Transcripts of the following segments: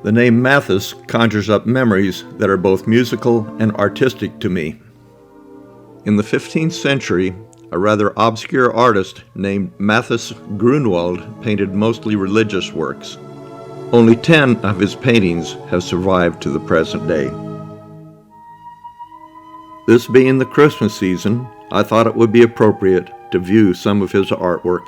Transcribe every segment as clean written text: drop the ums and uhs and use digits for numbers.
The name Mathis conjures up memories that are both musical and artistic to me. In the 15th century, a rather obscure artist named Mathis Grunwald painted mostly religious works. Only 10 of his paintings have survived to the present day. This being the Christmas season, I thought it would be appropriate to view some of his artwork.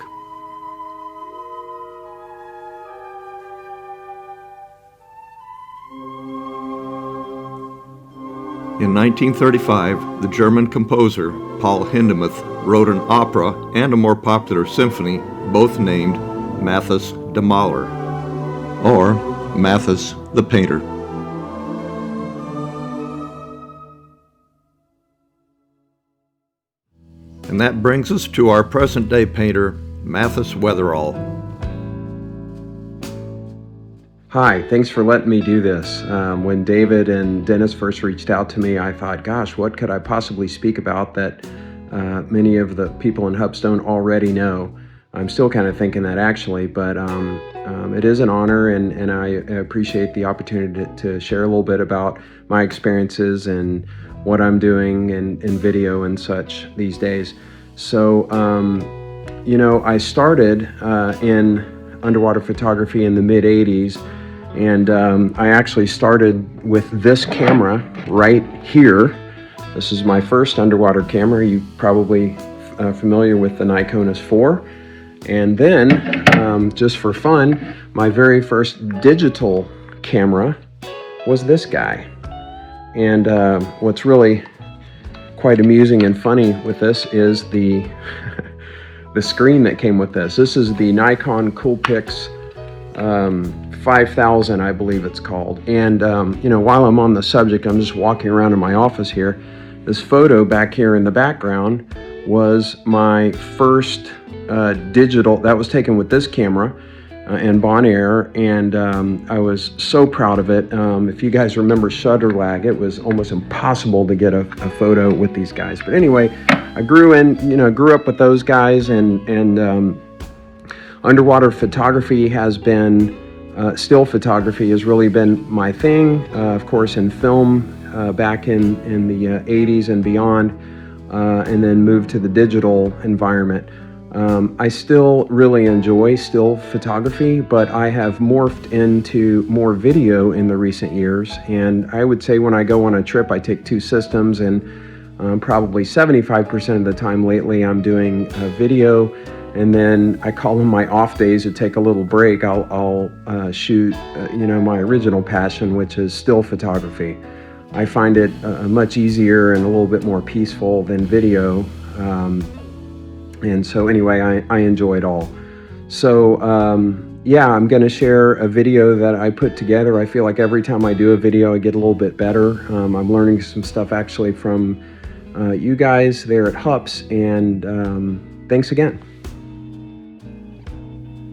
In 1935, the German composer Paul Hindemith wrote an opera and a more popular symphony, both named Mathis der Maler, or Mathis the Painter. And that brings us to our present-day painter, Mathis Weatherall. Hi, thanks for letting me do this. When David and Dennis first reached out to me, I thought, gosh, what could I possibly speak about that many of the people in HUPS don't already know? I'm still kind of thinking that actually, but it is an honor, and I appreciate the opportunity to share a little bit about my experiences and what I'm doing in video and such these days. So, I started in underwater photography in the mid-'80s, and I actually started with this camera right here. This is my first underwater camera. You're probably familiar with the Nikon 4. And then, just for fun, my very first digital camera was this guy. And what's really quite amusing and funny with this is the the screen that came with this. This is the Nikon Coolpix 5000, I believe it's called. And while I'm on the subject, I'm just walking around in my office here. This photo back here in the background was my first digital, that was taken with this camera and Bonaire, and I was so proud of it. If you guys remember shutter lag, it was almost impossible to get a photo with these guys. But anyway, I grew up with those guys, and underwater photography has been, still photography has really been my thing. Of course, in film back in the 80s and beyond, and then moved to the digital environment. I still really enjoy still photography, but I have morphed into more video in the recent years. And I would say when I go on a trip, I take two systems, and probably 75% of the time lately I'm doing video. And then I call them my off days to take a little break. I'll shoot, my original passion, which is still photography. I find it much easier and a little bit more peaceful than video. And so anyway, I enjoy it all. So I'm going to share a video that I put together. I feel like every time I do a video, I get a little bit better. I'm learning some stuff actually from you guys there at HUPS, and thanks again.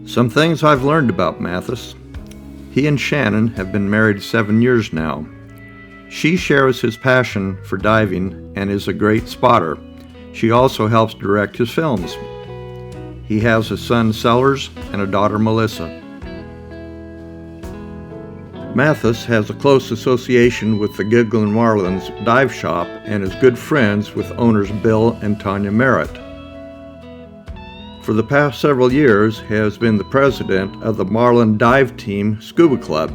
Some things I've learned about Mathis. He and Shannon have been married 7 years now. She shares his passion for diving and is a great spotter. She also helps direct his films. He has a son, Sellers, and a daughter, Melissa. Mathis has a close association with the Giggling Marlins dive shop and is good friends with owners Bill and Tanya Merritt. For the past several years, he has been the president of the Marlin Dive Team Scuba Club.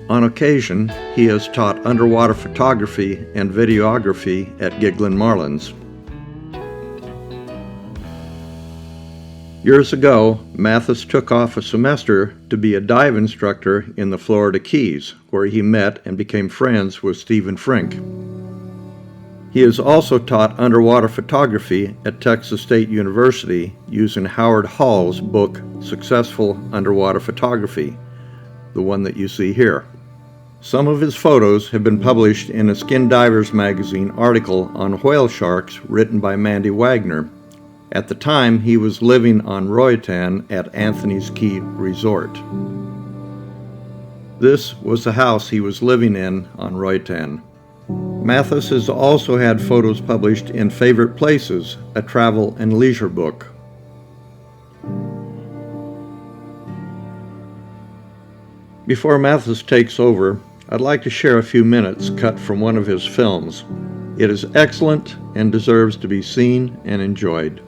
On occasion, he has taught underwater photography and videography at Giggling Marlins. Years ago, Mathis took off a semester to be a dive instructor in the Florida Keys, where he met and became friends with Stephen Frink. He has also taught underwater photography at Texas State University using Howard Hall's book, Successful Underwater Photography, the one that you see here. Some of his photos have been published in a Skin Divers magazine article on whale sharks written by Mandy Wagner. At the time, he was living on Roatan at Anthony's Key Resort. This was the house he was living in on Roatan. Mathis has also had photos published in Favorite Places, a travel and leisure book. Before Mathis takes over, I'd like to share a few minutes cut from one of his films. It is excellent and deserves to be seen and enjoyed.